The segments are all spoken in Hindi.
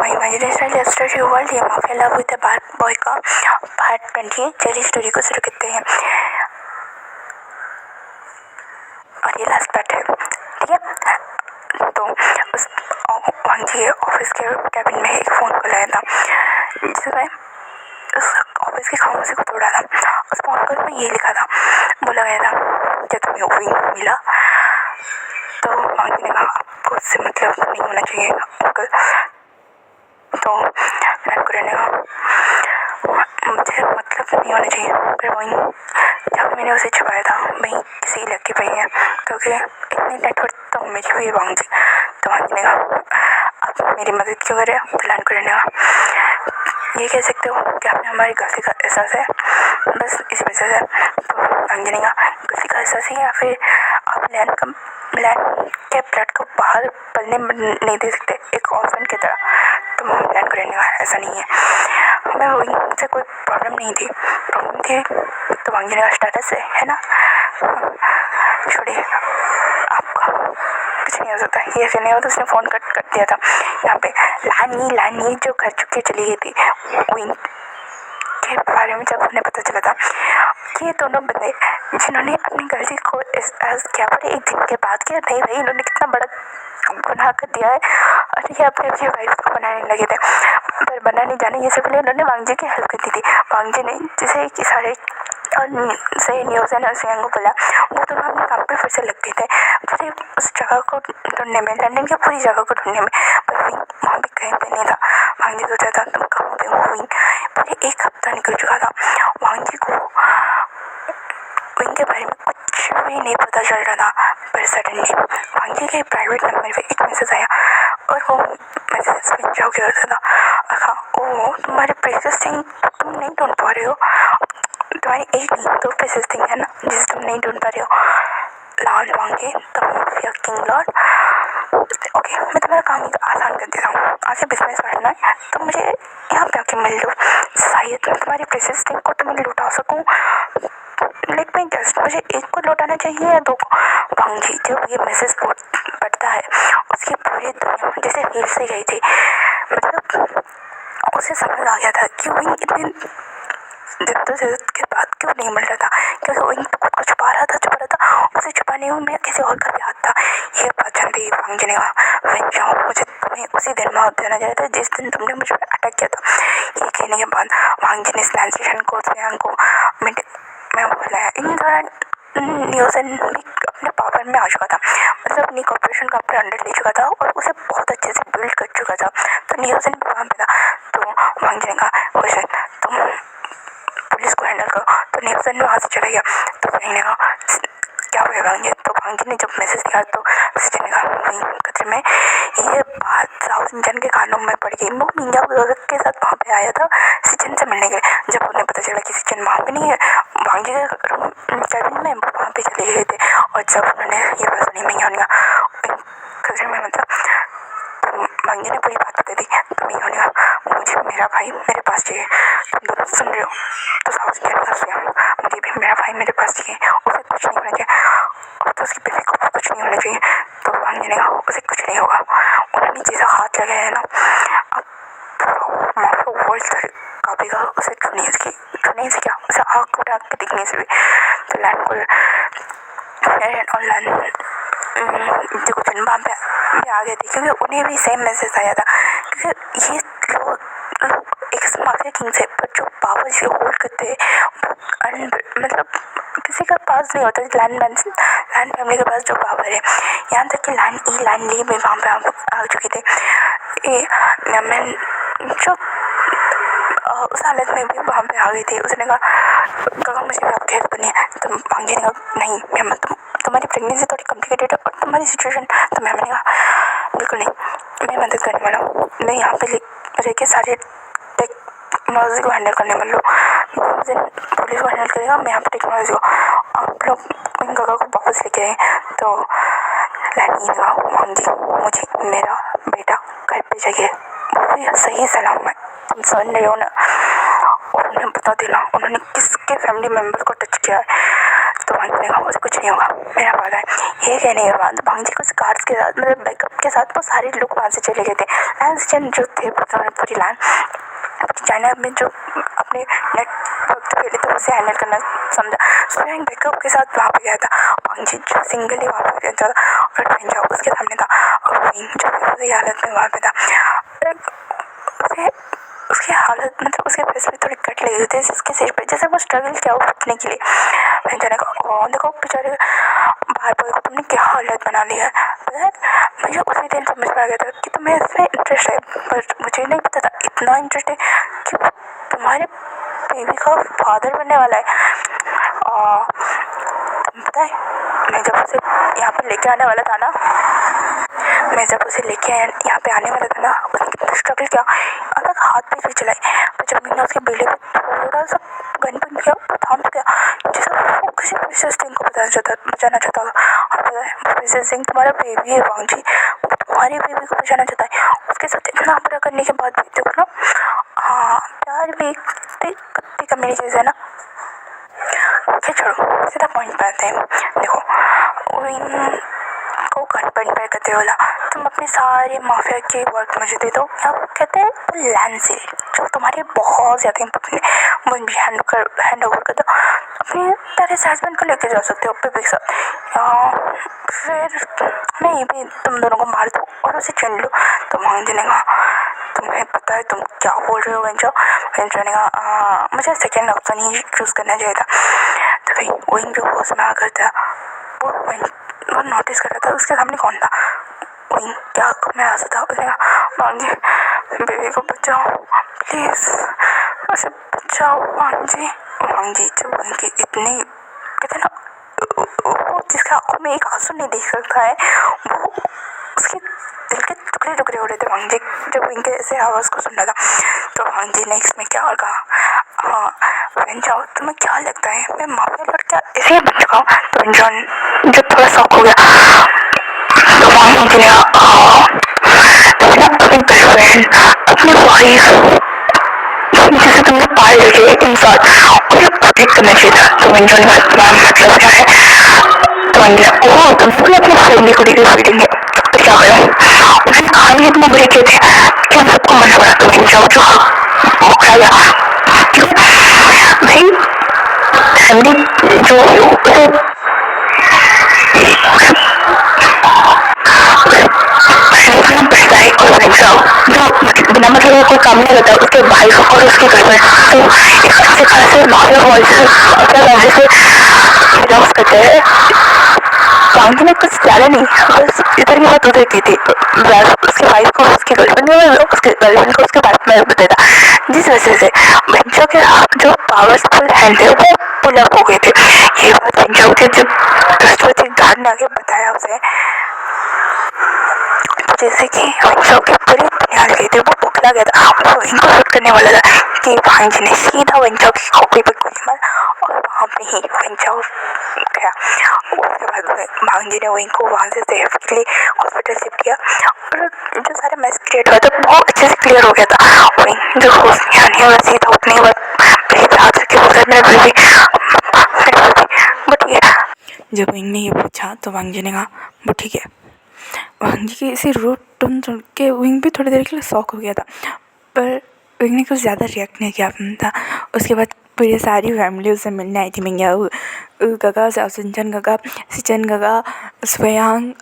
My imagination love story world ये mafia love with the bad boy का पार्ट 20 चलिए स्टोरी को शुरू करते हैं। और ये लास्ट पार्ट है, ठीक है। तो उस वहाँ के ऑफिस के कैबिन में एक फ़ोन कॉल आया था जिसमें उस ऑफिस की खामोशी को तोड़ा था। उस फ़ोन कॉल में ये लिखा था, बोला गया था क्या तुम्हें विंग मिला? तो वहाँ ने कहा आपको उससे मतलब नहीं होना चाहिए अंकल। तो मैंने कहा मुझे मतलब नहीं होना चाहिए, पर वहीं जहाँ मैंने उसे छुपाया था वहीं किसी इलाके पे है, क्योंकि इतनी नेटवर्क तो मेरी हुई वहाँ जी। तो वहाँ ने कहा आप मेरी मदद क्यों करें? प्लान करने का ये कह सकते हो कि आपने हमारी गलती का एहसास है, बस इसी वजह से। तो वहाँ ने कहा गलती का एहसास है या फिर आप लैंड के ब्लड को बाहर पलने नहीं दे सकते एक ऑर्फन की तरह? तो लैंड करने का ऐसा नहीं है, हमें वहीं से कोई प्रॉब्लम नहीं थी, प्रॉब्लम थी तो वांगी का स्टेटस है ना। छोड़िए आपका कुछ नहीं हो सकता। ये ऐसे नहीं हो तो उसने फ़ोन कट दिया था। यहाँ पे लानी जो घर चुके चली गई थी विंग के बारे में जब उन्हें पता चला था, ये दोनों बंदे जिन्होंने अपनी गलती को एहसास किया पर एक दिन के बाद किया, नहीं भाई इन्होंने कितना बड़ा गुनाह कर दिया है और ये अपने वाइफ को बनाने लगे थे। पर बना नहीं जाने ये सब पहले उन्होंने वांगजी की हेल्प कर दी थी। वांगजी ने जैसे कि सारे सही न्यूज़ है नर्सिंग को बोला, वो दोनों अपने काम पे फिर से लग गए थे पूरे उस जगह को ढूंढने में, लंदन की पूरी जगह को ढूंढने में। पर विंग वहाँ भी कहीं पे नहीं था। वांगजी सोचा था तुम कहाँ पे हो विंग? पूरे एक हफ्ता निकल चुका था। वांगजी को विंग के बारे में कुछ भी नहीं पता चल रहा था। पर सडनली वांगजी के प्राइवेट नंबर पे एक मैसेज आया और वो मैसेज स्विच हो गया था। कहा ओ तुम्हारे प्रेशियस थिंग तुम नहीं ढूंढ पा रहे हो, तुम्हारी एक नहीं दो प्रेशियस थिंग है ना जिसे तुम नहीं ढूंढ पा रहे हो। लॉर्ड वांगे the mafia king Lord. Okay मैं तुम्हारा काम आसान कर देता हूँ, आगे बिजनेस बढ़ना है तो मुझे यहाँ पे आके मिल लो, शायद मैं तुम्हारी प्रेशियस थिंग को तुम्हें लुटा सकूँ। लेट मी गेस मुझे एक को लौटाना चाहिए या दो को? वांगी जब ये मैसेज पढ़ता है उसकी पूरी दुनिया जैसे हिल से गई थी। मतलब उसे समझ आ गया था कि विंग इतने जद्दोजहद के बाद क्यों नहीं मिल रहा था, क्योंकि विंग खुद को छुपा रहा था। उसे छुपाने में किसी और का भी हाथ था। ये बात जानते ही वांगी ने कहा विंग जाओ, मुझे तुम्हें उसी दिन मौत देना चाहता है जिस दिन तुमने मुझे अटैक किया था। ये कहने के बाद वांगी ने स्नैंसेशन को में बुलाया। इन दौरान न्यूज़न भी अपने पावर में आ चुका था, मतलब अपनी कॉर्पोरेशन का अपने अंडर ले चुका था और उसे बहुत अच्छे से बिल्ड कर चुका था। तो न्यूज़न भी वहाँ पे था। तो वांगी ने कहा हुसैन तुम पुलिस को हैंडल करो। तो न्यूज़न वहाँ से चला गया। तो वहीं ने कहा क्या हुआ वांगी? तो वांगी ने जब मैसेज दिया तो सिचन ने कहा वहीं खतरे में। ये बात साउथ इंडियन के कानों में पड़ गई। वो मीडिया के साथ वहाँ पे आया था सिचन से मिलने के लिए। जब उन्हें पता चला कि सिचन वहाँ पे नहीं है, वांगी के कैबिन में वहाँ पे चले गए थे। और जब उन्होंने ये बात सुनी मैं होने का खतरे में, मतलब तो वांगी ने पूरी बात बता दी। तो मैं होने का मुझे मेरा भाई मेरे पास चाहिए, तुम दोनों सुन रहे हो? तो साउथ इंडियन का सुना मुझे भी मेरा भाई मेरे पास चाहिए, उसे कुछ नहीं होना चाहिए और तो उसकी बेटी को कुछ नहीं होना चाहिए। तो वांगी ने कहा उसे कुछ नहीं होगा। उन्होंने जैसा हाथ लगाया है ना, अब माफिया वर्ल्ड कापेगा उसे छूने से क्या, उसे आँख उठा के दिखने से भी। तो लैंड को और लैंड देखो जन्म पे आ गए थे क्योंकि उन्हें भी सेम मैसेज आया था। क्योंकि ये लोग एक माफिया किंग से पर जो पावर से होल्ड करते हैं मतलब किसी के पास नहीं होता। लैंड फैमिली के पास जो पावर है, यहाँ तक कि लैंड ली भी वहाँ पे आ चुके थे। मैं जो उस हालत में भी वहाँ पे आ गई थी। उसने कहा मुझे भी आपकी हेल्प करनी है। तो वांगी ने कहा नहीं मैम तुम्हारी प्रेगनेंसी थोड़ी कॉम्प्लिकेटेड है और तुम्हारी सिचुएशन। तो मैम ने कहा बिल्कुल नहीं, मैं मदद करने वाला हूँ, मैं यहाँ पे रह के सारे टेक्नोलॉजी को हैंडल करने वाला हूँ। पुलिस को हैंडल करेगा, मैं यहाँ पे टेक्नोलॉजी को, आप लोग इन जगह को वापस लेके आए। तो लैनी ने कहा वांगी मुझे मेरा बेटा घर पे चाहिए, वो भी सही सलामत, तुम समझ रहे हो ना? और उन्हें बता देना उन्होंने किसके फैमिली मेम्बर को टच किया है। तो वांग जी ने कहा उसे कुछ नहीं होगा, मेरा वादा है। ये कहने के बाद वांग जी कुछ कार्ड्स के साथ मतलब बैकअप के साथ वो सारे लोग वहाँ से चले गए थे। लैन सिचन जो थे पूरी लैन चाइना में जो अपने नेटवर्क पहले तो उसे हैंडल करना समझा, स्वयं बैकअप के साथ वहाँ पे गया था। वांग जी जो सिंगली वहाँ पे गया था और वेंजाओ उसके सामने था और विंग जो उसी हालत में वहाँ पे था। उसे उसकी हालत मतलब उसके फेस पे थोड़ी कट लगी हुई थी जिसके सिर पे, जैसे वो स्ट्रगल किया वो उठने के लिए। वेंजा ने कहा देखो बेचारे बाहर बॉय को तुमने क्या हालत बना ली है। मुझे उसी दिन समझ में आ गया था कि तुम्हें इसमें इंटरेस्ट है, पर मुझे नहीं पता था इतना इंटरेस्ट है कि तुम्हारे बेबी का फादर बनने वाला है। तुम्हें पता है मैं जब उसे यहाँ पर लेके आने वाला था ना, मैं जब उसे लेके यहाँ पे आने वाला था ना, उसने कितना स्ट्रगल किया, अलग हाथ भी चलाई, पर जब मैंने उसके बेले में थोड़ा सा गन बन किया वो थाम गया, जैसे वो किसी प्रीशियस थिंग को बचाना चाहता था। और पता है प्रीशियस थिंग तुम्हारा बेबी है वांग जी, वो तुम्हारे बेबी को बचाना चाहता है। उसके साथ इतना बुरा करने के बाद भी देखो ना, हाँ प्यार भी कुत्ते का मेरी चीज़ है ना। फिर छोड़ो सीधा पॉइंट पे आते हैं। देखो को गन पे करते बोला तुम अपने सारे माफिया के वर्क मुझे दे दो, या वो कहते हैं लैंड से जो तुम्हारे बहुत ज़्यादा इम्पोर्टेंट है वो मुझे हैंड ओवर कर दो, अपने तेरे हस्बैंड को लेके जा सकते हो बेबी के साथ, या फिर नहीं भी तुम दोनों को मार दो और उसे चुन लो। तो वांग जी ने कहा तुम्हें पता है तुम क्या बोल रहे हो वेंजो। वेंजो ने कहा मुझे सेकेंड ऑप्शन ही चूज़ करना चाहिए था। तो भाई विंग जो होश में आकर था वो नोटिस कर रहा था उसके सामने कौन था। विंग क्या मैं हंसा था, उसने कहा वांग जी बेबी को बचाओ प्लीज़, उसे बचाओ वांग जी। वांग जी जब विंग की इतनी कहते ना वो जिसके आंखों में एक आंसू नहीं देख सकता है, वो उसके दिल के टुकड़े टुकड़े हो रहे थे वांग जी जब इनके ऐसे आवाज़ को सुन रहा था। तो वांग जी ने इसमें क्या और कहा हाँ वेंजाओ तुम्हें क्या लगता है मैं माफिया लड़का ऐसे ही बन चुका हूँ। तो वेंजाओ जो थोड़ा शॉक हो गया, तो वांग जी ने अपनी गर्लफ्रेंड अपनी वाइफ जिसे तुमने पाल रखी है इंसान उसे प्रोटेक्ट करना चाहिए था। तो वेंजाओ ने कहा मतलब क्या है। तो ओह तुमने अपनी फैमिली को लेकर फीलिंग है तो क्या करो, उसने कहानी इतने बुरे किए थे कि हम सबको मना पड़ा। तो वेंजाओ जो मुखड़ा गया भाई फैमिली जो उसे पड़ता है और वेंजाओ जो बिना मतलब कोई काम नहीं करता उसके भाई को और उसके गर्लफ्रेंड तो एक अच्छे खासे माफिया वॉइस अपने वजह से बिलोंग करते हैं। वांग ने कुछ ज़्यादा नहीं बस इधर की बात उधर की थी, उसके वाइफ को उसकी गर्लफ्रेंड में उसके गर्लफ्रेंड को उसके बारे में बताया था, जिस वजह से वेंजाओ के जो पावरफुल हैंड थे वो पुल अप हो गए थे। ये बात वेंजाओ के जब दस्तवती गार्ड ने आगे बताया उसे, जैसे कि वेंजाओ के पूरी बुनियाद गई थी, वो बौखला गया था, वो इनको शूट करने वाला था कि वांग जी ने सीधा वेंजाओ की खोपड़ी पर गोली मार और वहाँ पे ही वेंजाओ गया। उसके बाद वांग जी ने विंग को वहाँ से सेफली हॉस्पिटल शिफ्ट किया और जो सारा मैस क्रिएट हुआ था वो अच्छे से क्लियर हो गया था। विंग जो होश नहीं आने वाला सीधा उठने के बाद हाथ रख के बोल रहा वो ठीक है। जब विंग ने ये पूछा तो वांग जी ने कहा वो ठीक है। वांग जी की इसी रूट टोन सुन के विंग भी थोड़ी देर के लिए शॉक हो गया था, पर विंग ने कुछ ज़्यादा रिएक्ट नहीं किया था। उसके बाद पूरी सारी फैमिली उससे मिलने आई थी। मिंग्या गगा सिंचन गगा सिचन गगा स्वयांग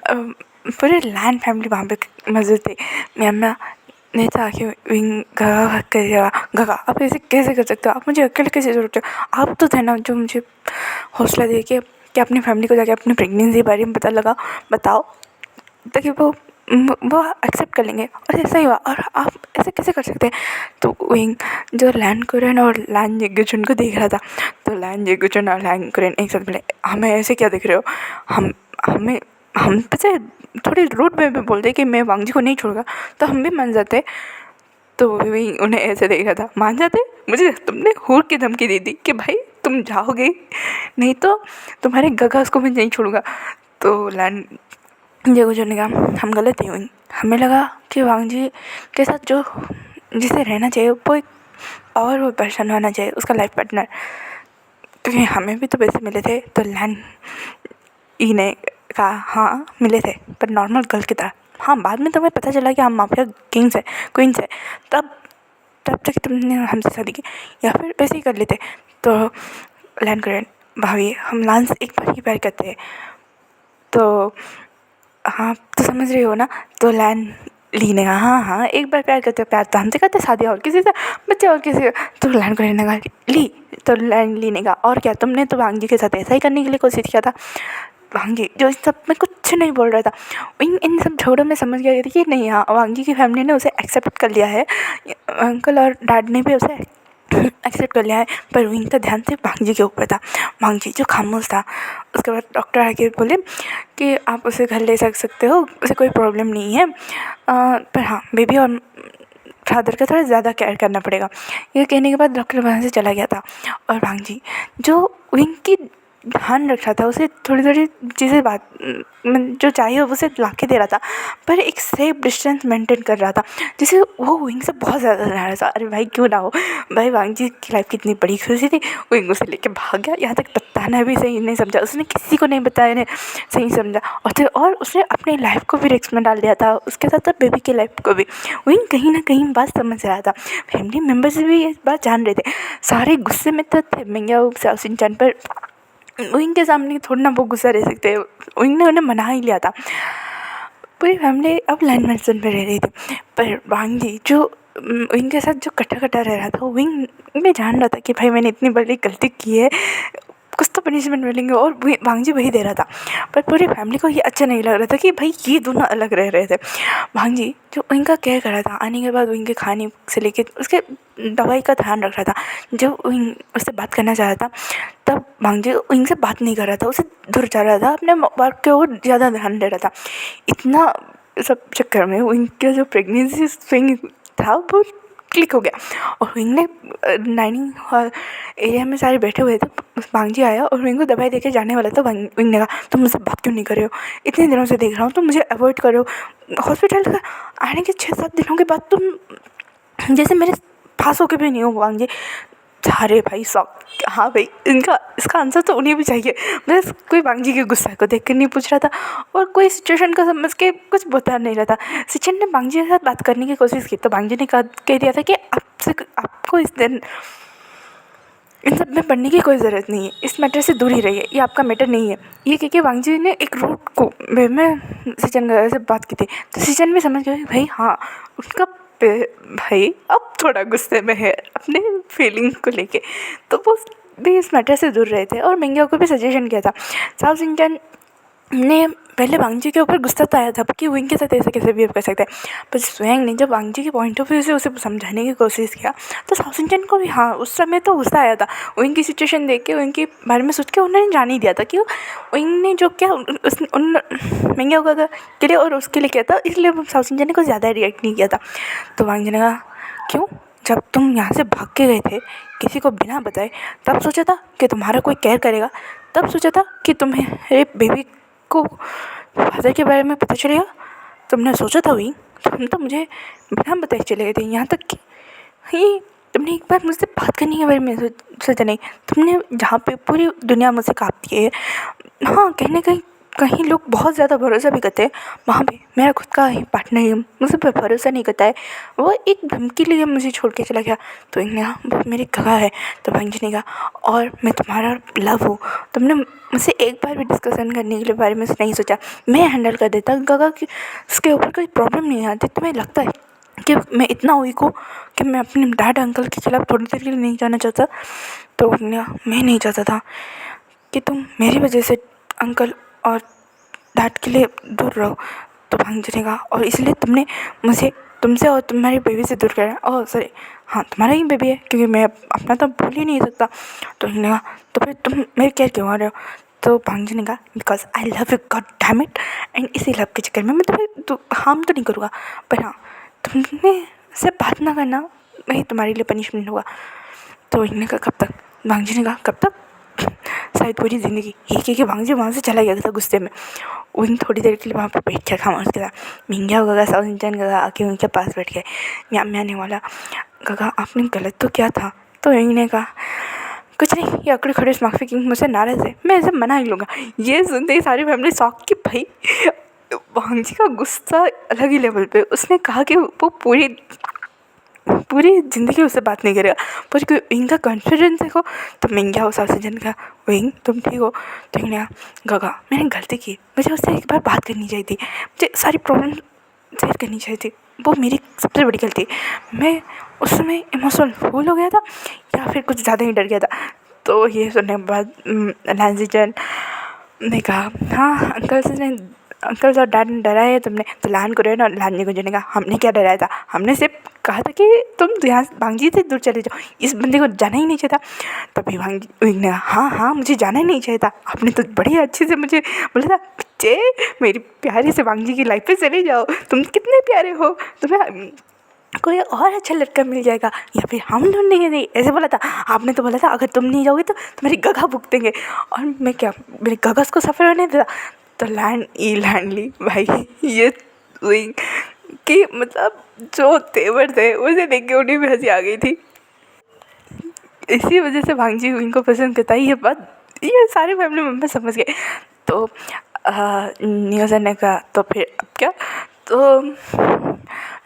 पूरे लैंड फैमिली वहाँ पे मौजूद थी। मैं नहीं था कि विंग गगा करेगा गगा आप ऐसे कैसे कर सकते हो, आप मुझे अकेले कैसे छोड़ते हो, आप तो थे ना जो मुझे हौसला दे के कि अपनी फैमिली को जाके अपनी प्रेगनेंसी के बारे में बताओ ताकि वो एक्सेप्ट कर लेंगे। और ऐसा ही हुआ और आप ऐसे कैसे कर सकते हैं। तो विंग जो लैन कुरेन और लैन जेगुचुन को देख रहा था, तो लैन जेगुचुन और लैन कुरेन एक साथ बोले हमें ऐसे क्या देख रहे हो, हम पीछे थोड़ी रूट में भी बोलते कि मैं वांग जी को नहीं छोड़ूंगा तो हम भी मान जाते। तो भी उन्हें ऐसे देखा था मान जाते, मुझे तुमने हुर की धमकी दे दी कि भाई तुम जाओगे नहीं तो तुम्हारे गगास को मैं नहीं छोड़ूंगा। तो लैन जेगुचुन ने कहा हम गलत ही हुई, हमें लगा कि वांग जी के साथ जो जिसे रहना चाहिए वो एक पावरफुल पर्सन होना चाहिए उसका लाइफ पार्टनर। क्योंकि हमें भी तो पैसे मिले थे। तो लैन ई ने कहा हाँ मिले थे, पर नॉर्मल गर्ल की तरह। हाँ बाद में तुम्हें पता चला कि हम माफिया किंग्स है, क्वींस है, तब तब तक तुमने हमसे शादी की, या फिर वैसे ही कर लेते। तो लैन करें भाभी हम लांस एक बार ही प्यार करते हैं। तो हाँ तो समझ रही हो ना। तो लैन ली ने कहा हाँ हाँ एक बार प्यार करते हो, प्यार तो हमसे करते, शादी और किसी से, बच्चे और किसी से। तो लैन करें ने कहा ली, तो लैन ली ने कहा और क्या, तुमने तो वांगी के साथ ऐसा ही करने के लिए कोशिश किया था। वांगी जो इस सब में कुछ नहीं बोल रहा था, इन सब झगड़ों में समझ गया कि नहीं, हाँ वांगी की फैमिली ने उसे एक्सेप्ट कर लिया है, अंकल और डैड ने भी उसे एक्सेप्ट कर लिया है, पर विंग का ध्यान सिर्फ वांगी के ऊपर था। वांगी जो खामोश था। उसके बाद डॉक्टर आके बोले कि आप उसे घर ले सकते हो, उसे कोई प्रॉब्लम नहीं है, पर हाँ बेबी और फादर का थोड़ा ज़्यादा केयर करना पड़ेगा। ये कहने के बाद डॉक्टर वहाँ से चला गया था। और वांगी जो विंग की ध्यान रख रहा था, उसे थोड़ी थोड़ी चीज़ें जो चाहिए उसे ला के दे रहा था, पर एक सेफ डिस्टेंस मेंटेन कर रहा था, जिसे वो विंग से बहुत ज़्यादा रहा था। अरे भाई क्यों ना हो भाई, वांगी की लाइफ कितनी बड़ी खुशी थी। विंग उसे लेके भाग गया, यहाँ तक बताना भी सही नहीं समझा, उसने किसी को नहीं बताया, ने सही समझा। और उसने अपनी लाइफ को भी रिस्क में डाल दिया था, उसके साथ साथ बेबी की लाइफ को भी। विंग कहीं ना कहीं बात समझ रहा था, फैमिली मेम्बर्स भी ये बात जान रहे थे। सारे गुस्से में तो थे मिंग्या सिंचन पर, विंग के सामने थोड़ा ना वो गुस्सा रह सकते हैं। विंग ने उन्हें मना ही लिया था। पूरी फैमिली अब लैंड मैंसन में रह रही थी, पर वांगी जो विंग के साथ जो कटा कटा रह रहा था, वो विंग में जान रहा था कि भाई मैंने इतनी बड़ी गलती की है, कुछ तो पनिशमेंट मिलेंगे, और वांगी वही दे रहा था। पर पूरी फैमिली को ये अच्छा नहीं लग रहा था कि भाई ये दोनों अलग रह रहे थे। वांगी जो विंग का केयर कर रहा था, आने के बाद विंग के खाने से लेके उसके दवाई का ध्यान रख रहा था। जब विंग उससे बात करना चाह रहा था, तब वांगी विंग से बात नहीं कर रहा था, उसे दूर जा रहा था, अपने वर्क के ओर ज़्यादा ध्यान दे रहा था। इतना सब चक्कर में विंग का जो प्रेगनेंसी स्विंग था वो क्लिक हो गया। और विंग ने डाइनिंग हॉल एरिया में सारे बैठे हुए थे, वांगी आया और विंग को दवाई देके जाने वाला था। विंग ने कहा तुम मुझसे बात क्यों नहीं कर रहे हो, इतने दिनों से देख रहा हूँ तुम मुझे अवॉइड कर रहे हो, हॉस्पिटल का आने के 6-7 दिनों के बाद तुम जैसे मेरे पास होके भी नहीं हो। वांगी अरे भाई शौक, हाँ भाई इसका आंसर तो उन्हें भी चाहिए। बस कोई वांगी के गुस्सा को देख कर नहीं पूछ रहा था, और कोई सिचुएशन को समझ के कुछ बता नहीं रहा था। सचिन ने वांगी के साथ बात करने की कोशिश की, तो वांगी ने कह दिया था कि आपको इन सब में पढ़ने की कोई ज़रूरत नहीं है, इस मैटर से दूर ही रहिए, ये आपका मैटर नहीं है। ये कह के वांगी ने एक रूट को वे में सचिन से बात की थी। तो सचिन भी समझ गया भाई हाँ उसका भाई अब थोड़ा गुस्से में है अपने फीलिंग को लेके, तो वो भी इस मैटर से दूर रहे थे। और मिंग्या को भी सजेशन किया था। साउथ इंडियन ने पहले वांगी के ऊपर गुस्सा तो आया था कि विंग के साथ ऐसे कैसे बिहेव कर सकते हैं, पर स्वयं ने जब वांगी के पॉइंट ऑफ व्यू से उसे समझाने की कोशिश किया, तो साउथ इंडियन को भी हाँ उस समय तो गुस्सा आया था। विंग की सिचुएशन देख के, विंग के बारे में सोच के उन्होंने जान ही दिया था कि विंग ने जो क्या उन मिंग्या के लिए और उसके लिए किया था, इसलिए साउथ इंडियन ने कुछ ज़्यादा रिएक्ट नहीं किया था। तो वांगी ने कहा क्यों, जब तुम यहाँ से भाग के गए थे किसी को बिना बताए, तब सोचा था कि तुम्हारा कोई केयर करेगा, तब सोचा था कि तुम्हें बेबी को फादर के बारे में पता चलेगा, तुमने सोचा था वही, तुम तो मुझे बिना बताए चले गए थे। यहाँ तक कि ही तुमने एक बार मुझसे बात करने के बारे में सोचा नहीं, तुमने जहाँ पे पूरी दुनिया मुझसे कांपती है, हाँ कहने कहीं लोग बहुत ज़्यादा भरोसा भी करते हैं, वहाँ पे मेरा खुद का ही पार्टनर है मुझे पर भरोसा नहीं करता है, वो एक धमकी लिए मुझे छोड़ के चला गया। तो इन्हें वो मेरी गवाह है। तो वांगी ने कहा और मैं तुम्हारा लव हूँ, तुमने मुझसे एक बार भी डिस्कशन करने के बारे में नहीं सोचा, मैं हैंडल कर देता गगा कि उसके ऊपर कोई प्रॉब्लम नहीं आती। तुम्हें लगता है कि मैं इतना वीक हूँ कि मैं अपने डैड अंकल के खिलाफ थोड़ी देर के लिए नहीं जाना चाहता। तो मैं नहीं चाहता था कि तुम मेरी वजह से अंकल और डैड के लिए दूर रहो। तो वांगी ने कहा और इसलिए तुमने मुझे तुमसे और तुम्हारी बेबी से दूर करा। ओह सॉरी, हाँ तुम्हारा ही बेबी है, क्योंकि मैं अपना तो भूल ही नहीं सकता। तो उन्होंने कहा तो फिर तुम मेरे केयर क्यों आ रहे हो। तो वांगी ने कहा because I love you god damn it, and इसी लव के चक्कर में मैं तुम्हें हार्म तो नहीं करूँगा, पर हाँ तुमने से बात ना करना वही तुम्हारे लिए पनिशमेंट होगा। तो इन्होंने कहा कब तक। वांगी ने कहा कब तक, शायद पूरी ज़िंदगी। ये कह के वांगी वहाँ से चला गया था गुस्से में। उन थोड़ी देर के लिए वहाँ पर बैठ गया खामोश के साथ। मिंग्या गगा साउथ इंडियन गगा आके उनके पास बैठ गए। म्याने वाला गगा आपने गलत तो क्या था। तो इन्होंने कहा कुछ नहीं, ये अकड़ी खड़ूस माफी किंग मुझसे नाराज़ है, मैं इसे मना ही लूँगा। ये सुनते ही सारी फैमिली शॉक कि भाई वांगजी का गुस्सा अलग ही लेवल पे। उसने कहा कि वो पूरी ज़िंदगी उससे बात नहीं करेगा, पर इनका कॉन्फिडेंस देखो। तो मैं क्या उस ऑक्सीजन का, विंग तुम ठीक हो? तो इन्हें गगा मैंने गलती की, मुझे उससे एक बार बात करनी चाहिए थी, मुझे सारी प्रॉब्लम शेयर करनी चाहिए थी, वो मेरी सबसे बड़ी गलती। मैं उस समय इमोशनल फूल हो गया था या फिर कुछ ज़्यादा ही डर गया था। तो ये सुनने के बाद लैंजी जन ने कहा हाँ अंकल और डैड ने डराया है तुमने। तो लान को रहे ना, लान को जने कहा हमने क्या डराया था, हमने सिर्फ कहा था कि तुम यहाँ वांगजी से दूर चले जाओ, इस बंदे को जाना ही नहीं चाहिए था। तभी वांगजी ने कहा हाँ मुझे जाना ही नहीं चाहिए था, आपने तो बड़ी अच्छे से मुझे बोला था बच्चे मेरी प्यारी से वांगजी की लाइफ पे चले जाओ, तुम कितने प्यारे हो, तुम्हें कोई और अच्छा लड़का मिल जाएगा या फिर हम ढूंढेंगे। नहीं ऐसे बोला था आपने, तो बोला था अगर तुम नहीं जाओगे तो तुम्हारी गगा भुगतेंगे, और मैं क्या मेरे गगस को सफ़र होने देता। तो लैंड ली भाई, ये विंग कि मतलब जो तेवर थे उसे देख के उन्हें भी हंसी आ गई थी। इसी वजह से वांगजी विंग को पसंद करता है, ये बात ये सारे फैमिली मेम्बर समझ गए। तो न्यूज़न ने कहा तो फिर अब क्या, तो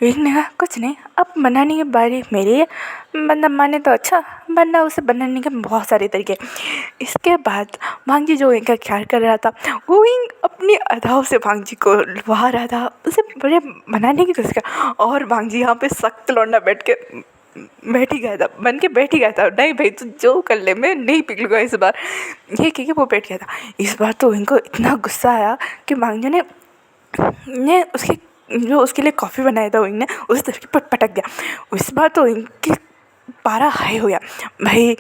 विंग ने कहा कुछ नहीं, अब बनाने की बारी मेरी है, बंदा माने तो अच्छा, वरना उसे बनाने के बहुत सारे तरीके। इसके बाद वांगजी जो विंग का ख्याल कर रहा था, वो विंग अपनी अदाओं से वांगजी को लुभा रहा था, उसे बड़े बनाने की कोशिश कर। और वांगजी यहाँ पे सख्त लौंडा बैठ ही गया था, बन के बैठ ही गया था, नहीं भाई तू जो कर ले मैं नहीं पिघलूंगा इस बार, ये कह के वो बैठ गया था। इस बार तो इनको इतना गुस्सा आया कि वांगजी ने उसके लिए कॉफ़ी बनाया था विंग ने, उस तरफ की पटक दिया। इस बार तो इनकी पारा हाई हो गया भाई।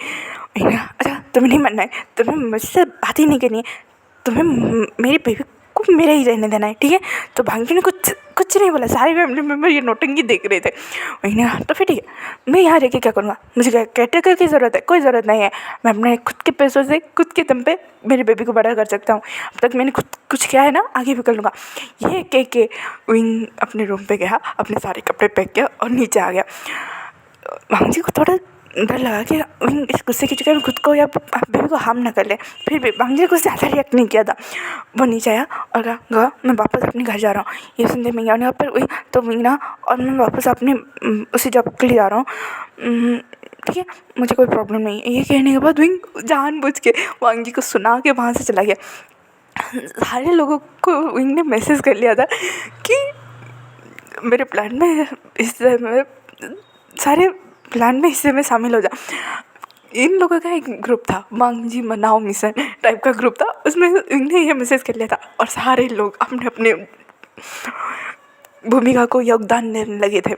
अच्छा तुम्हें नहीं मानना है, तुम्हें मुझसे बात ही नहीं करनी है, तुम्हें मेरी बेबी को मेरा ही रहने देना है, ठीक है? तो भांगी ने कुछ नहीं बोला, सारे फैमिली मेम्बर ये नौटंकी देख रहे थे। वही तो फिर ठीक है, मैं यहाँ रह के क्या करूँगा, मुझे केयरटेकर की ज़रूरत है, कोई ज़रूरत नहीं है, मैं अपने खुद के पैसों से खुद के दम पे मेरी बेबी को बड़ा कर सकता हूँ। अब तक मैंने खुद कुछ किया है ना, आगे भी कर लूँगा। ये कह के विंग अपने रूम पे गया, अपने सारे कपड़े पैक किया और नीचे आ गया। वांगजी को थोड़ा डर लगा कि इस गुस्से की चक्कर में खुद को या बेबी को हार्म ना कर ले, फिर भी वांगजी को ज़्यादा रिएक्ट नहीं किया था। वो नीचे आया और कहा मैं वापस अपने घर जा रहा हूँ। ये सुनते मिंग ने पर वही तो मिंग ना, और मैं वापस अपने उसी जॉब के लिए जा रहा हूँ, ठीक है मुझे कोई प्रॉब्लम नहीं है। ये कहने के बाद विंग जानबूझ के वांगजी को सुना के वहाँ से चला गया। सारे लोगों को विंग ने मैसेज कर लिया था कि मेरे प्लान में हिस्से में सारे प्लान में हिस्से में शामिल हो जा। इन लोगों का एक ग्रुप था, वांगजी मनाओ मिशन टाइप का ग्रुप था, उसमें इन्हें ये मैसेज कर लिया था और सारे लोग अपने अपने भूमिका को योगदान देने लगे थे।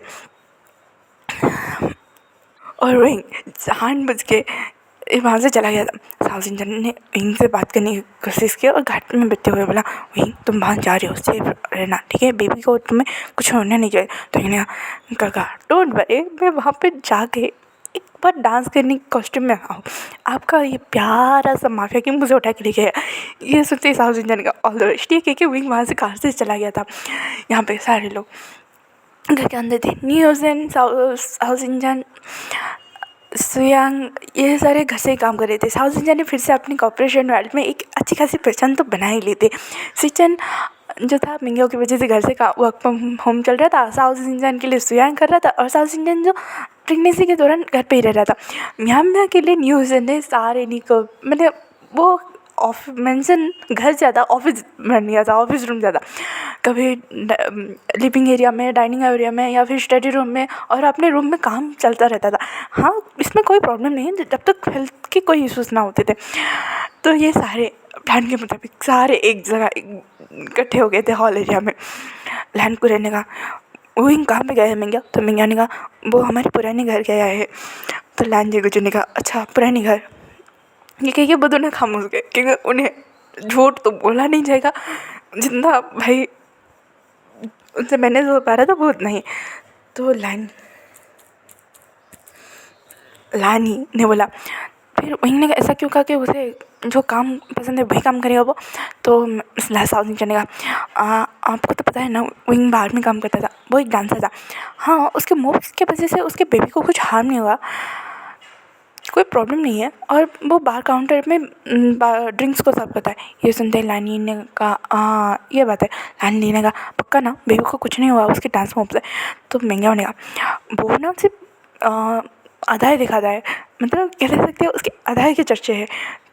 और विंग जानबूझ के वहाँ से चला गया था। साउजिन ने विंग से बात करने की कोशिश की और घाट में बैठते हुए बोला विंग तुम वहाँ जा रहे हो, सेफ रहना, ठीक है, बेबी को तुम्हें कुछ होने नहीं चाहिए। तो इन्हें कहा डोंट वरी, मैं वहाँ पे जाके एक बार डांस करने के कॉस्ट्यूम में आऊँ, आपका ये प्यारा सा माफिया किंग मुझे उठा के लेके गया। ये सुनते ही साउजिन का ऑल द बेस्ट, ये कह विंग वहाँ से कार से चला गया था। यहाँ पे सारे लोग घर के अंदर थे, न्यूज़न साउजिन सुयांग ये सारे घर से ही काम कर रहे थे। साउजिन ने फिर से अपनी कॉर्पोरेशन वर्ल्ड में एक अच्छी खासी पहचान तो बना ही ली थी। सिचन जो था मिंगो की वजह से घर से वर्क फ्रॉम होम चल रहा था, साउजिन के लिए सुयांग कर रहा था, और साउजिन जो प्रेगनेंसी के दौरान घर पे ही रह रहा था। म्यांमा के लिए न्यूज़ ने सारे नहीं को मतलब वो मेंशन घर ज़्यादा ऑफिस बन गया था, ऑफिस रूम ज़्यादा, कभी लिविंग एरिया में, डाइनिंग एरिया में या फिर स्टडी रूम में, और अपने रूम में काम चलता रहता था। हाँ इसमें कोई प्रॉब्लम नहीं है जब तक हेल्थ के कोई इश्यूज़ ना होते थे। तो ये सारे प्लान के मुताबिक सारे एक जगह इकट्ठे हो गए थे हॉल एरिया में। लैंड को रहने का विंग कहाँ पे गया है मिंग्या, तो मिंग्या ने कहा वो हमारे पुराने घर गया है। तो लैंड जी ने कहा अच्छा पुराने घर, ये कह के वो दोनों खामोश गए क्योंकि उन्हें झूठ तो बोला नहीं जाएगा, जितना भाई उनसे मैनेज हो पा रहा था वो उतना ही। तो लानी ने बोला, फिर वहीं ने ऐसा क्यों कहा कि उसे जो काम पसंद है वही काम करेगा वो। तो साउथ ने कहा आपको तो पता है ना विंग बाहर में काम करता था, वो एक डांसर था, हाँ उसके मूव्स की वजह से उसके बेबी को कुछ हार्म नहीं हुआ, कोई प्रॉब्लम नहीं है। और वो बार काउंटर में ड्रिंक्स को सर्व करता है। ये सुनते ही लानी ने कहा हाँ ये बात है। लानी ने कहा पक्का ना, बेबी को कुछ नहीं हुआ उसके डांस मूव से। तो महंगा ने कहा वो ना सिर्फ आधा ही दिखाता है, मतलब कह सकते हो उसके आधा ही के चर्चे हैं।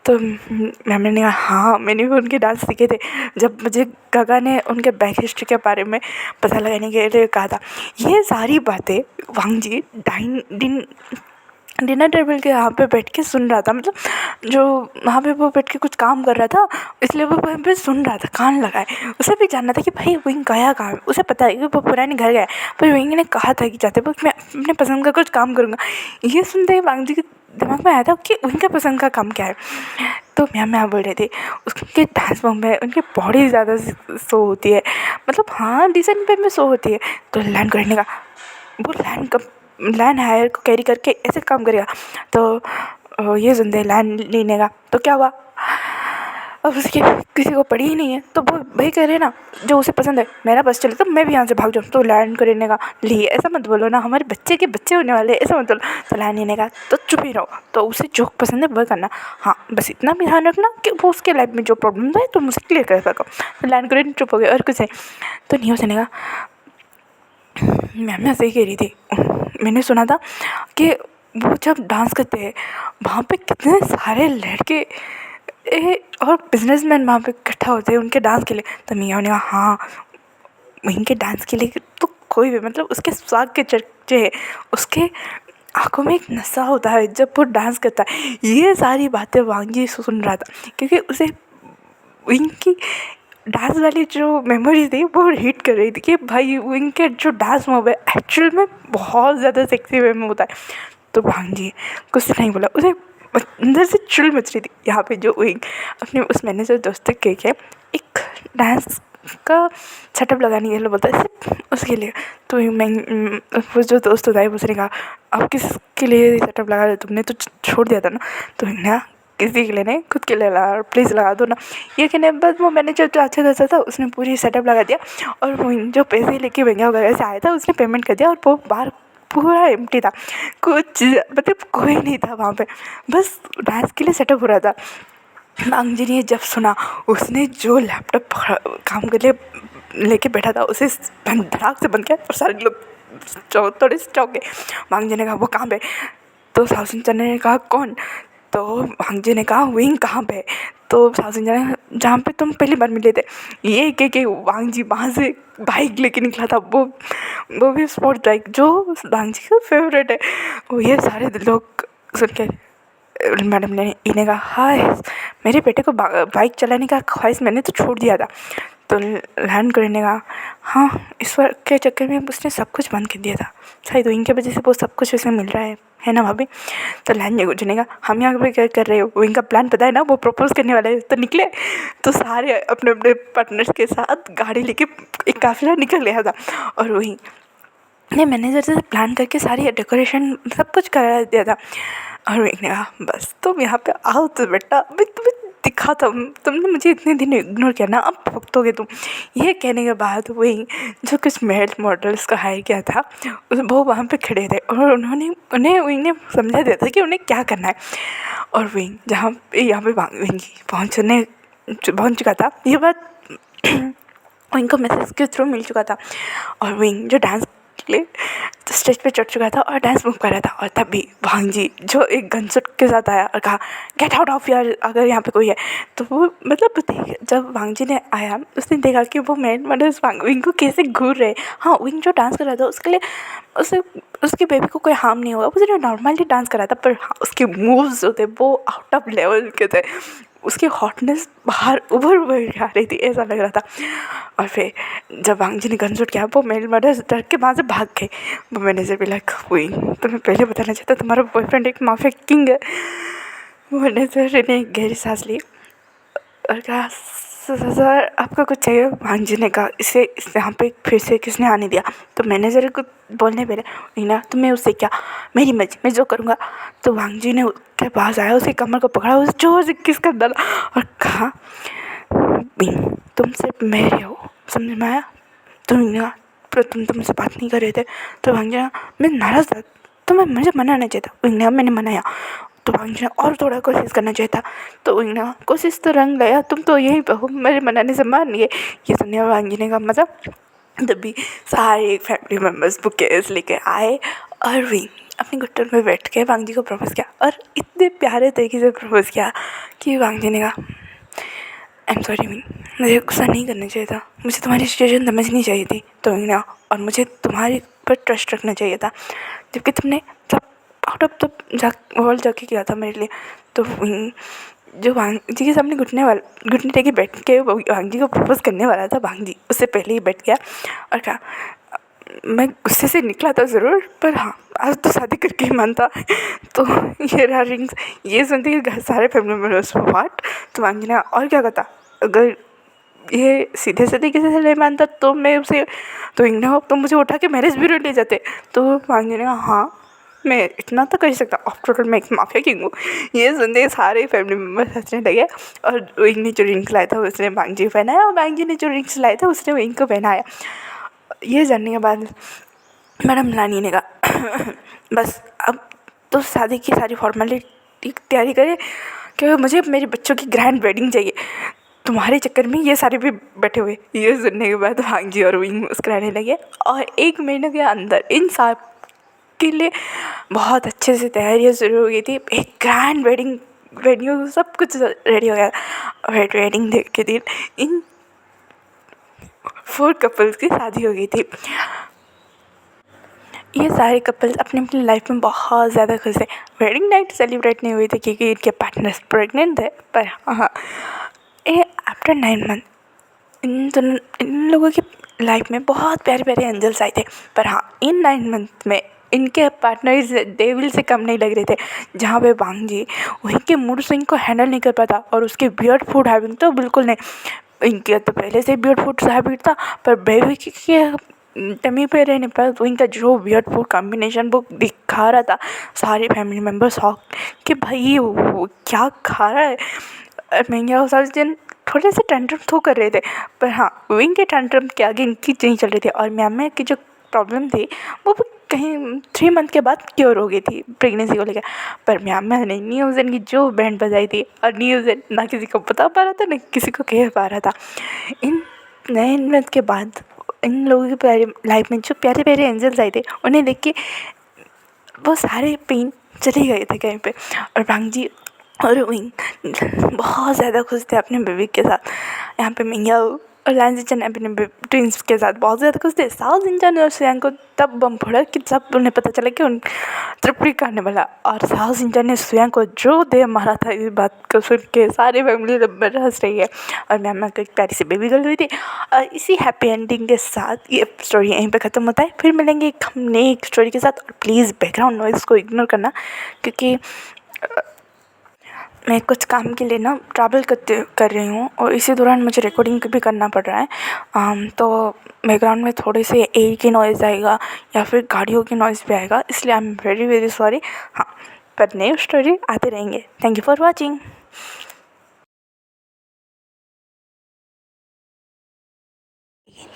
तो मैम ने कहा हाँ मैंने भी उनके डांस सीखे थे। जब मुझे गगा ने उनके बैक हिस्ट्री के बारे में पता लगाने के लिए कहा था। ये सारी बातें वांग जी डिनर टेबल के यहाँ पे बैठ के सुन रहा था, मतलब जो वहाँ पे वो बैठ के कुछ काम कर रहा था, इसलिए वो वहाँ पे सुन रहा था कान लगाए। उसे भी जानना था कि भाई विंग गया कहाँ है। उसे पता है कि वो पुराने घर गया है, पर विंग ने कहा था कि जाते वक्त मैं अपने पसंद का कुछ काम करूँगा। ये सुनते ही वांग जी के दिमाग में आया था कि उनके पसंद का काम क्या है। तो मैं बोल रहे थे उसके डांस फॉर्म में उनकी बॉडी ज़्यादा शो होती है, मतलब हाँ डिसेंट पे में शो होती है। तो लैंड करने का वो लैंड हायर को कैरी करके ऐसे काम करेगा। तो ये सुनते लैंड लेने का तो क्या हुआ, अब उसके किसी को पड़ी ही नहीं है। तो वो भाई कह रहे ना जो उसे पसंद है मेरा बस चले तो मैं भी यहाँ से भाग जाऊँ। तो लैंड करने का लिए ऐसा मत बोलो ना, हमारे बच्चे के बच्चे होने वाले ऐसा मत बोलो। तो लैंड लेने का तो चुप ही रहो, तो उसे जो पसंद है वह करना। हाँ बस इतना भी ध्यान रखना कि वो उसके लाइफ में जो प्रॉब्लम है तुम उसे क्लियर कर सको। तो लैंड करे चुप हो गए और कुछ नहीं। तो नहीं हो सकेगा। मैम ऐसे ही कह रही थी, मैंने सुना था कि वो जब डांस करते हैं वहाँ पे कितने सारे लड़के और बिजनेसमैन वहाँ पे इकट्ठा होते हैं उनके डांस के लिए। तो मियाँ ने कहा हाँ इनके डांस के लिए तो कोई भी, मतलब उसके स्वाग के चर्चे है, उसके आंखों में एक नशा होता है जब वो डांस करता है। ये सारी बातें वांगी सुन रहा था क्योंकि उसे इनकी डांस वाली जो मेमोरी थी वो हिट कर रही थी कि भाई इनके जो डांस मूव है एक्चुअल में बहुत ज़्यादा सेक्सी वे में होता है। तो भांजी कुछ नहीं बोला, उसे अंदर से चिल मच रही थी। यहाँ पे जो विंग अपने उस मैनेजर दोस्त के एक डांस का सेटअप लगाने के लिए बोलता है सिर्फ उसके लिए। तो मैं वो जो दोस्त होता है उसने कहा अब किसके लिए सेटअप लगा दिया तुमने, तो छोड़ दिया था ना। तो ना किसी के लिए नहीं खुद के लिए लगा, प्लीज़ लगा दो ना। ये कहने बस वो मैनेजर जो अच्छा खासा था उसने पूरी सेटअप लगा दिया और वो जो पैसे लेके महंगा वगैरह से आया था उसने पेमेंट कर दिया और वो बाहर पूरा एम्प्टी था, कुछ मतलब कोई नहीं था वहाँ पे, बस डांस के लिए सेटअप हो रहा था। वांग जी ने जब सुना उसने जो लैपटॉप काम के लिए लेके बैठा था उसे धड़ाक से बंद किया और सारे लोग थोड़े से चौंके। वांग जी ने कहा वो कहाँ पे, तो साउसिन चंद ने कहा कौन, तो वांग जी ने कहा विंग कहाँ पे। तो साउसिन चंद ने जहाँ पे तुम पहली बार मिले थे, ये कह के वांग जी वहाँ से बाइक लेके निकला था, वो भी स्पोर्ट्स बाइक जो वांग जी का फेवरेट है। वो ये सारे लोग सुन के मैडम ने इन्हें कहा हाय मेरे बेटे को बाइक चलाने का ख्वाहिश मैंने तो छोड़ दिया था। तो लैंड करने का हाँ इस बार के चक्कर में उसने सब कुछ बंद कर दिया था, शायद इनके वजह से वो सब कुछ उसे मिल रहा है ना भाभी। तो लैंड ने कुछ नहीं कहा हम यहाँ पे क्या कर रहे हो, वो इनका प्लान पता है ना, वो प्रपोज करने वाले हैं। तो निकले तो सारे अपने अपने पार्टनर्स के साथ गाड़ी लेके एक काफिला निकल गया था और वहीं ने मैनेजर से प्लान करके सारी डेकोरेशन सब कुछ करा दिया था। और मैंने कहा बस तुम यहाँ पे आओ तो बेटा मैं तुम्हें दिखा था, तुमने मुझे इतने दिन इग्नोर किया ना अब भुगतोगे तुम। ये कहने के बाद वही जो कुछ मेल मॉडल्स का हायर किया था वो वहाँ पे खड़े थे और उन्हें समझा दिया था कि उन्हें क्या करना है। और वही जहाँ पे यहाँ पे पहुँच चुका था ये बात विंग को मैसेज के थ्रू मिल चुका था और विंग जो डांस के लिए स्टेज पे चढ़ चुका था और डांस मूव कर रहा था। और तभी वांग जी जो एक गनशॉट के साथ आया और कहा गेट आउट ऑफ यार अगर यहाँ पे कोई है। तो वो मतलब जब वांग जी ने आया उसने देखा कि वो मैन मॉडल्स विंग को कैसे घूर रहे। हाँ विंग जो डांस कर रहा था उसके लिए उसके बेबी को कोई हार्म नहीं हुआ, उसने नॉर्मली डांस कर रहा था, पर हाँ उसके मूव्स जो थे वो आउट ऑफ लेवल के थे, उसकी हॉटनेस बाहर उभर आ रही थी ऐसा लग रहा था। और फिर जब वांग जी ने गन शूट किया वो मेल मर्डर डर के वहाँ से भाग गए। वो मैनेजर भी लाइक हुई तुम्हें पहले बताना चाहता तुम्हारा बॉयफ्रेंड एक माफिया किंग है। मैनेजर ने गहरी सांस ली और कहा सर आपका कुछ चाहिए। वांग जी ने कहा इसे यहाँ पे फिर से किसने आने दिया। तो मैनेजर को बोलने पहले ना तो मैं उससे क्या मेरी मर्जी मैं जो करूँगा। तो वांग जी ने उसके पास आया उसकी कमर को पकड़ा उसे जोर से किस कर डाला और कहा तुम सिर्फ मेरे हो समझ में आया, तुमसे बात नहीं कर रहे थे। तो वांग जी मैं नाराज़ था तो मैं मुझे मनाना चाहिए था, मैंने मनाया। तो वांगी ने और थोड़ा कोशिश करना चाहिए था। तो वही ना, कोशिश तो रंग लाया, तुम तो यहीं पे हो, मेरे मनाने से मान लिए। ये सुनने वांगी ने कहा मतलब, तभी सारे फैमिली मेम्बर्स बुकेस लेके आए और वही अपने घुटन में बैठ के वांगी को प्रपोज किया, और इतने प्यारे तरीके से प्रपोज किया कि वांगी ने कहा आई एम सॉरी मीन, मुझे गुस्सा नहीं करना चाहिए था, मुझे तुम्हारी सिचुएशन समझनी चाहिए थी तो ना, और मुझे तुम्हारे पर ट्रस्ट रखना चाहिए था, जबकि तुमने सब आउट ऑफ द वर्ल्ड जाके किया था मेरे लिए। तो जो वांगी के सामने घुटने टेके बैठ के वांगी को प्रपोज करने वाला था, वांगी उससे पहले ही बैठ गया और कहा मैं गुस्से से निकला था ज़रूर, पर हाँ आज तो शादी करके ही मानता। तो ये रहा रिंग्स। ये सुनते ही घर सारे फैमिली मेम्बर्स वाट। तो वांगी ने और क्या कहता, अगर ये सीधे तरीके से नहीं मानता तो मैं उसे तो इग्नोर, तो मुझे उठा के मैरिज ब्यूरो ले जाते। तो वांगी ने कहा हाँ मैं इतना तो कर सकता, आफ्टर ऑल मैं एक माफिया किंग हूँ। ये सुनते सारे फैमिली मेम्बर्स हंसने लगे, और विंग ने जो रिंग्स लाया था उसने वांगी को पहनाया, और वांगी ने जो रिंग्स लाया था उसने विंग को पहनाया। ये जानने के बाद मैडम रानी ने कहा बस अब तो शादी की सारी फॉर्मेलिटी की तैयारी करें, क्योंकि मुझे मेरे बच्चों की ग्रैंड वेडिंग चाहिए, तुम्हारे चक्कर में ये सारे भी बैठे हुए। ये सुनने के बाद वांगी और विंग मुस्कुराने लगे, और 1 महीने के अंदर इन सब के लिए बहुत अच्छे से तैयारियाँ शुरू हो गई थी। एक ग्रैंड वेडिंग वेन्यू सब कुछ रेडी हो गया। वेडिंग डे के दिन इन 4 कपल्स की शादी हो गई थी। ये सारे कपल्स अपनी अपनी लाइफ में बहुत ज़्यादा खुश थे। वेडिंग नाइट सेलिब्रेट नहीं हुई थी क्योंकि इनके पार्टनर्स प्रेग्नेंट थे, पर हाँ आफ्टर 9 मंथ इन लोगों की लाइफ में बहुत प्यारे प्यारे एंजल्स आए थे। पर हाँ इन 9 मंथ में इनके पार्टनर्स डेविल से कम नहीं लग रहे थे। जहाँ पे वांगी वहीं के मूड स्विंग को हैंडल नहीं कर पाता, और उसके वियर्ड फूड हैबिट तो बिल्कुल नहीं। इनके तो पहले से वियर्ड फूड हैबिट था, पर बेबी के टमी पे रहने पर तो इनका जो वियर्ड फूड कॉम्बिनेशन वो दिखा रहा था, सारे फैमिली मेम्बर्स शॉक कि भाई वो क्या खा रहा है। महंगा उस दिन थोड़े से टेंट्रम तो कर रहे थे, पर हाँ विंग के टेंट्रम के आगे इनकी नहीं चल रही थी। और मैम की जो प्रॉब्लम थी वो कहीं 3 मंथ के बाद क्योर हो गई थी प्रेगनेंसी को लेकर। पर मैम ने न्यूज़न की जो बैंड बजाई थी, और न्यूज़न ना किसी को बता पा रहा था ना किसी को कह पा रहा था। इन 9 मंथ के बाद इन लोगों की प्यारी लाइफ में जो प्यारे प्यारे एंजल्स आए थे, उन्हें देख के वो सारे पेन चले गए थे कहीं पे। और वांगी और विंग बहुत ज़्यादा खुश थे अपने बेबी के साथ। यहाँ पे मिंगाओ और लांजीचन अपने ट्विंस के साथ बहुत ज़्यादा खुश थे। साउथ इंजन और श्रेयांक को तब बम फोड़ा कि सब उन्हें पता चला कि उन तृप्ति करने वाला। और साउथ इंजन ने श्रेयांक को जो दे मारा था, इस बात को सुन के सारे फैमिली मेम्बर हंस रही है। और मैम को एक प्यारी सी बेबी गर्ल हुई थी। और इसी हैप्पी एंडिंग के साथ ये स्टोरी यहीं पे ख़त्म होता है। फिर मिलेंगे एक हम नई एक स्टोरी के साथ। और प्लीज़ बैकग्राउंड नॉइज़ को इग्नोर करना, क्योंकि मैं कुछ काम के लिए ना ट्रैवल कर रही हूँ, और इसी दौरान मुझे रिकॉर्डिंग भी करना पड़ रहा है। तो बैकग्राउंड में थोड़े से एयर की नॉइज़ आएगा या फिर गाड़ियों की नॉइज़ भी आएगा, इसलिए I am very very sorry. हाँ, पर नई स्टोरी आते रहेंगे। Thank you for watching.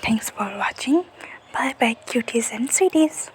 Thanks for watching. Bye bye cuties and स्वीटीज।